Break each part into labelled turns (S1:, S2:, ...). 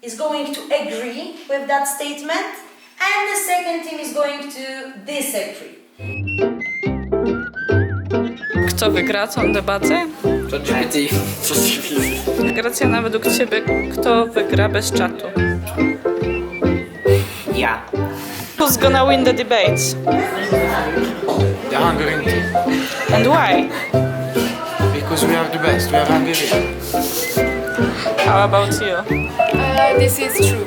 S1: is going to agree with that statement, and the second team is going to disagree.
S2: Kto wygra tą debatę?
S3: ChatGPT.
S2: Gracjana, według Ciebie kto wygra bez czatu?
S3: Ja.
S2: Who's gonna win the debates?
S4: The Hungarian team.
S2: And why?
S4: Because we are the best, we are Hungarian.
S2: How about you?
S5: This is true.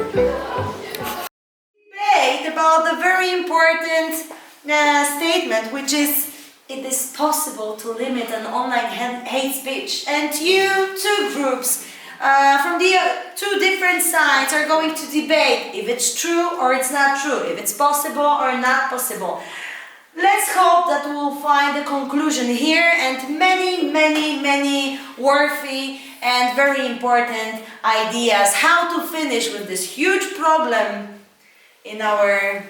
S1: Debate about the very important statement, which is it is possible to limit an online hate speech. And two groups from the two different sides are going to debate if it's true or it's not true, if it's possible or not possible. Let's hope that we'll find a conclusion here and many worthy and very important ideas how to finish with this huge problem in our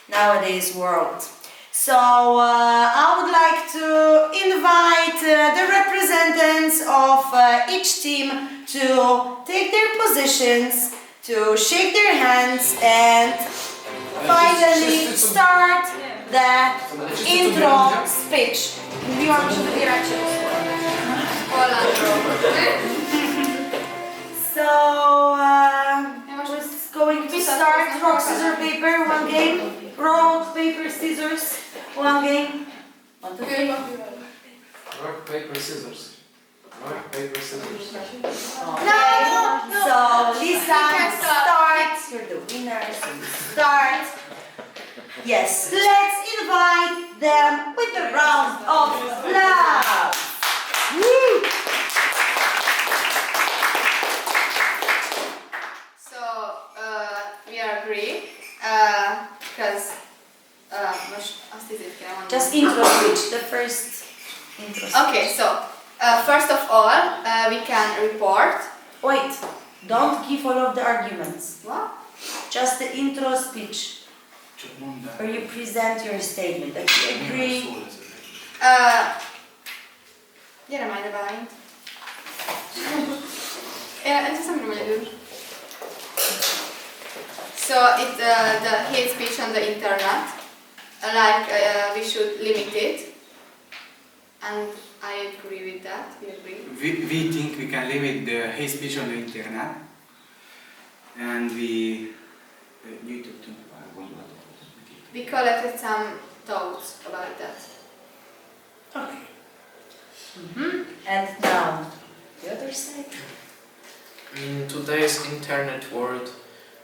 S1: nowadays world. So I would like to invite the representatives of each team to take their positions, to shake their hands and finally start the intro speech. Mówiłam, że wybieracie So who's going to start? Rock, scissors, paper, one game. Rock, paper, scissors, one game. 1, 2, 3.
S4: Rock, paper, scissors. Rock, paper, scissors.
S1: No. So Lisa, start. You're the winner. So you start. Yes, let's invite them with a round of applause. Woo!
S5: So we agree because
S1: Just intro speech, the first intro speech.
S5: okay. So first of all, we can report.
S1: Wait, don't give all of the arguments.
S5: What?
S1: Just the intro speech. Where you present your statement, that you agree.
S5: Gyere majd a báint. Én hiszem, hogy egyedül. So the hate speech on the internet, we should limit it, and I agree with that. We agree.
S6: We think we can limit the hate speech on the internet, and we
S5: collected some thoughts about that.
S1: Okay. And now, the other side.
S3: In today's internet world,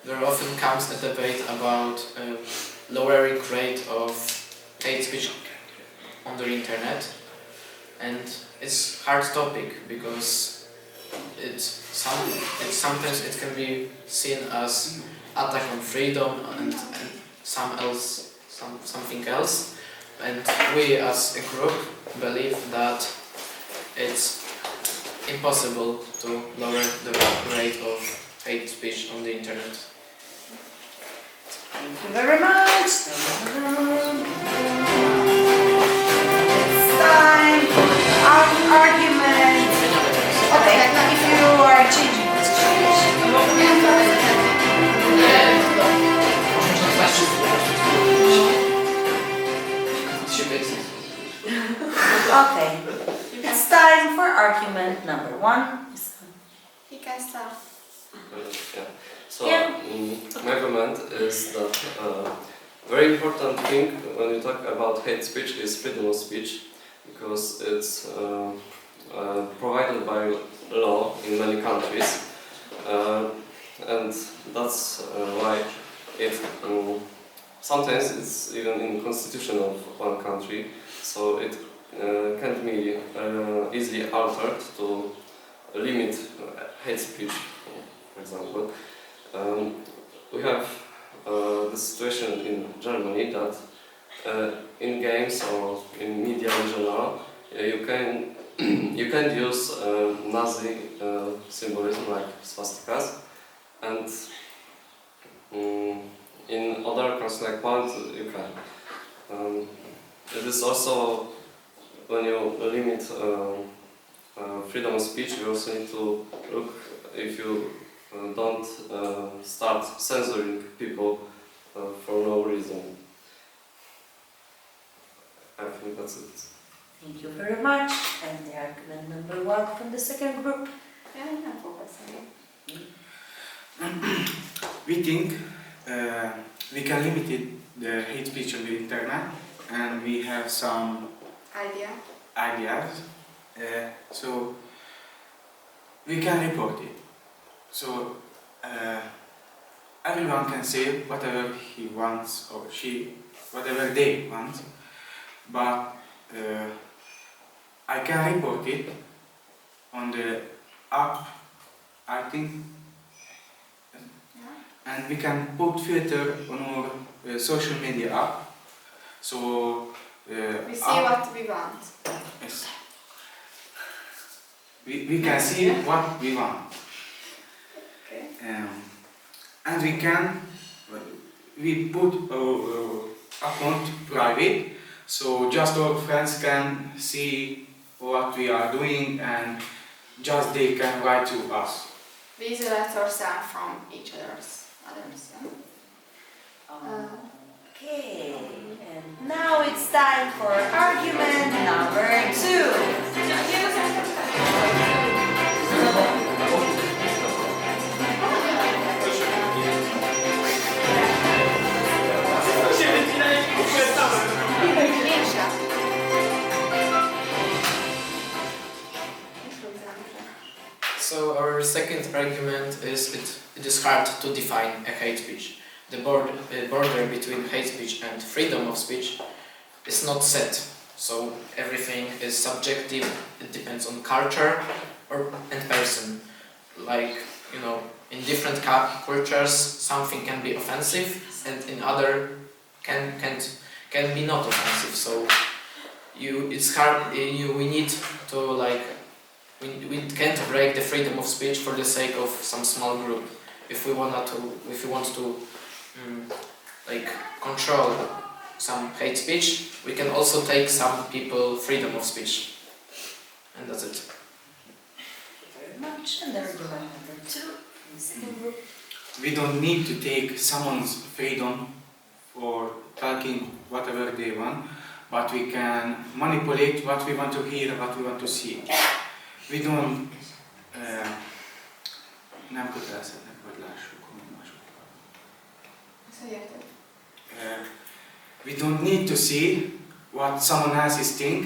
S3: there often comes a debate about lowering rate of hate speech on the internet, and it's hard topic because sometimes it can be seen as attack on freedom and something else, and we as a group believe that it's impossible to lower the rate of hate speech on the internet.
S1: Thank you very much. It's time. Argument. Okay, if you are changing this Okay. It's time for argument number 1.
S5: He can start.
S7: So my comment is that very important thing when you talk about hate speech is freedom of speech, because it's provided by law in many countries, and that's why it sometimes it's even in constitution of one country, so it can be easily altered to limit hate speech, for example. We have the situation in Germany that in games or in media in general, you can use Nazi symbolism like swastikas, and in other countries like Poland you can. It is also when you limit freedom of speech, you also need to look if you don't start censoring people for no reason. I think that's it.
S1: Thank you very much. And the argument number 1 from the second group.
S5: Yeah, no, focus on it.
S6: We think we can limit the hate speech on the internet, and we have some ideas. So we can report it. So everyone can say whatever he wants or she, whatever they want, but I can report it on the app, I think, and we can put filter on our social media app. So
S5: We see what we want.
S6: yes. We can see what we want.
S5: Okay.
S6: And we put our account private, so just our friends can see what we are doing, and just they can write to us.
S5: We isolate ourselves from each others.
S1: Okay. And now it's time for argument number 2.
S3: So our second argument is it is hard to define a hate speech. The border between hate speech and freedom of speech is not set. So everything is subjective. It depends on culture and person. Like, you know, in different cultures something can be offensive, and in other can be not offensive. So it's hard. We need to like. We can't break the freedom of speech for the sake of some small group. If we want to like control some hate speech, we can also take some people freedom of speech, and that's it.
S1: Thank you very much. And argument number 2 from the second group.
S6: We don't need to take someone's freedom for talking whatever they want, but we can manipulate what we want to hear, what we want to see. We don't nem kötelezhetnek, hogy lássuk, hogy mások. We don't need to see what someone else is think.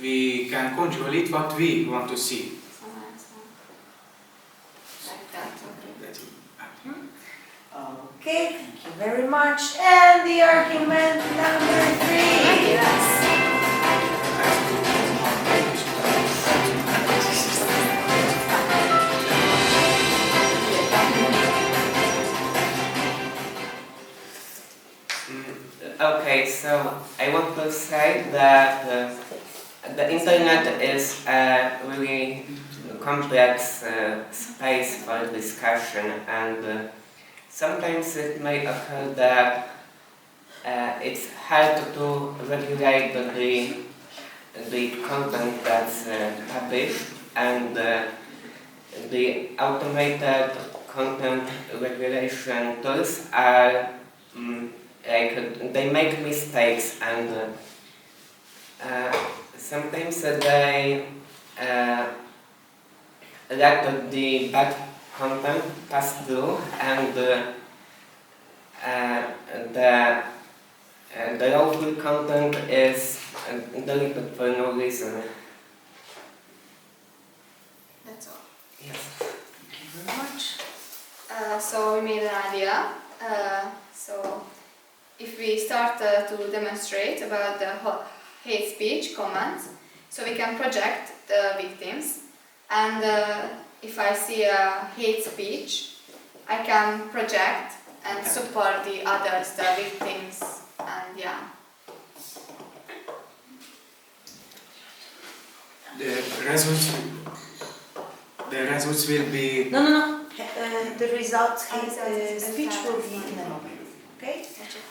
S6: We can control it what we want to see.
S5: Like that, okay.
S6: That's it.
S1: Okay, thank you very much. And the argument number 3. Yes.
S8: Okay, so I want to say that the internet is a really complex space for discussion, and sometimes it may occur that it's hard to regulate the content that's published, and the automated content regulation tools are they make mistakes, and sometimes they let the bad content pass through, and the lawful content is deleted for no reason.
S5: That's all.
S8: Yes.
S1: Thank you very much.
S5: So we made an idea. So if we start to demonstrate about the hate speech comments, so we can project the victims, and if I see a hate speech, I can project and support the others, the victims, and yeah.
S6: The results will be.
S1: No. The results,
S5: Results,
S1: speech will be in a moment. Okay?
S5: Yeah.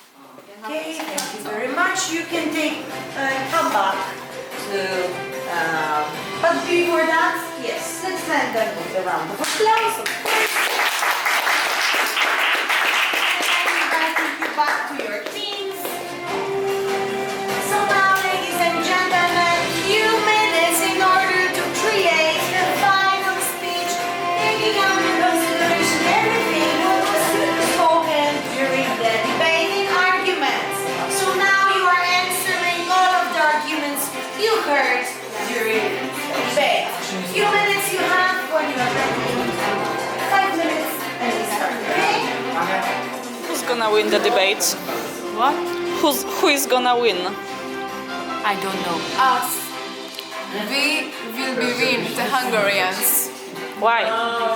S1: Okay, thank you very much. You can come back to, but before that, yes, let's send them with a round of applause, of course. to your teams. So now, ladies and gentlemen, few minutes in order to create the final speech, taking under consideration everything what was spoken during the debating arguments. So now you are answering all of the arguments you heard during the debate. Few minutes you have when you are ready. 5 minutes and we start, okay?
S2: Who's gonna win the debate?
S9: What?
S2: Who is gonna win?
S9: I don't know.
S5: Us. We will be win, the Hungarians.
S2: Why?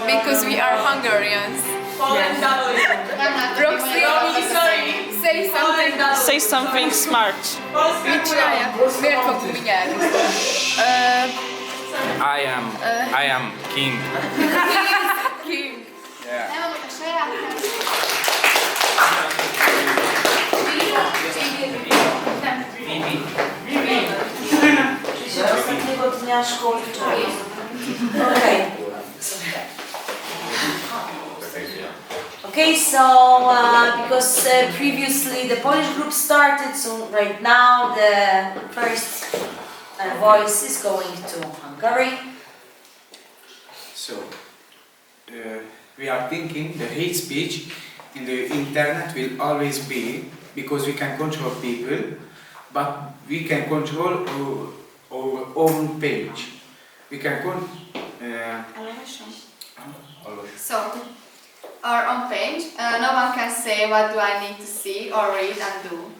S5: Because we are Hungarians. Roxy, say something.
S2: Say something smart.
S5: Mit csinálja? Miért fogunk mindjárt?
S6: I am king.
S5: King.
S6: Yeah.
S5: Nem, a saját
S1: Się ostatniego dnia szkoły wczoraj. Okay. Okay, so because previously the Polish group started, so right now the first voice is going to Hungary.
S6: So, we are thinking the hate speech in the internet will always be, because we can control people, but we can control our own page. We can
S5: So, our own page, no one can say what do I need to see or read and do.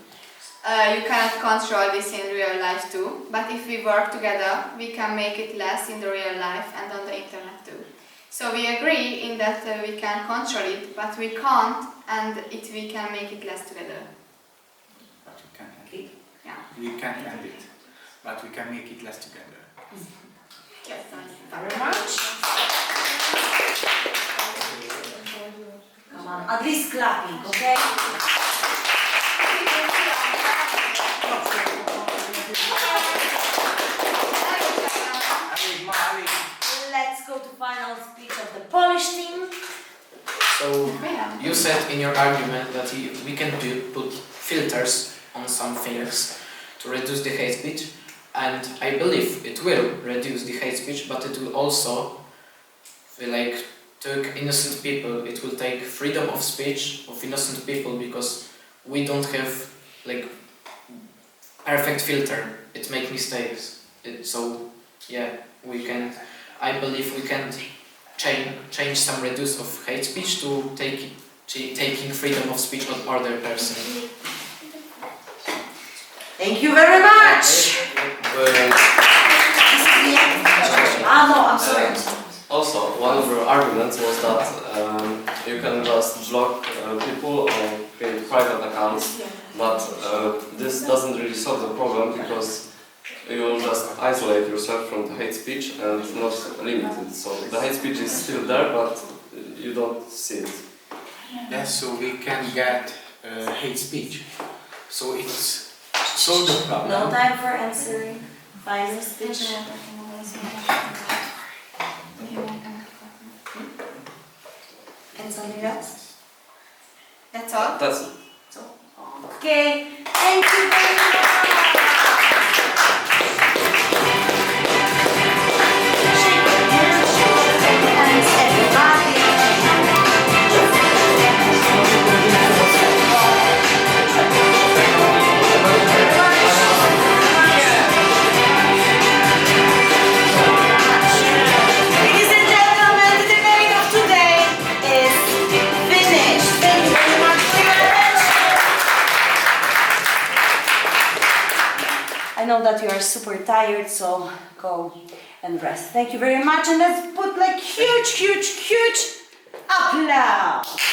S5: You cannot control this in real life too, but if we work together, we can make it less in the real life and on the internet too. So we agree in that we can control it, but we can't, and we can make it less together.
S6: But we can't end it.
S5: Yeah.
S6: We can't end it, but we can make it less together.
S5: Yes.
S1: Thank you very much. Come on, at least clapping, okay? Let's go to final speech of the Polish team.
S3: So you said in your argument that we can put filters on some things to reduce the hate speech, and I believe it will reduce the hate speech, but it will also take innocent people. It will take freedom of speech of innocent people, because we don't have perfect filter. It makes mistakes. So yeah, we can. I believe we can change some reduce of hate speech to taking freedom of speech of other person.
S1: Thank you very much. No, I'm sorry.
S7: Also, one of your arguments was that you can just block people or create private accounts, but this doesn't really solve the problem, because you will just isolate yourself from the hate speech and not limit it. So the hate speech is still there, but you don't see it.
S6: Yes, so we can get hate speech. So it's solve the problem.
S1: No time for answering. Final speech. And something else?
S5: That's all?
S7: That's it.
S1: Okay, thank you very much. Ladies and gentlemen, the debate of today is finished. Thank you very much for your attention. I know that you are super tired, so go and rest. Thank you very much, and let's put huge applause.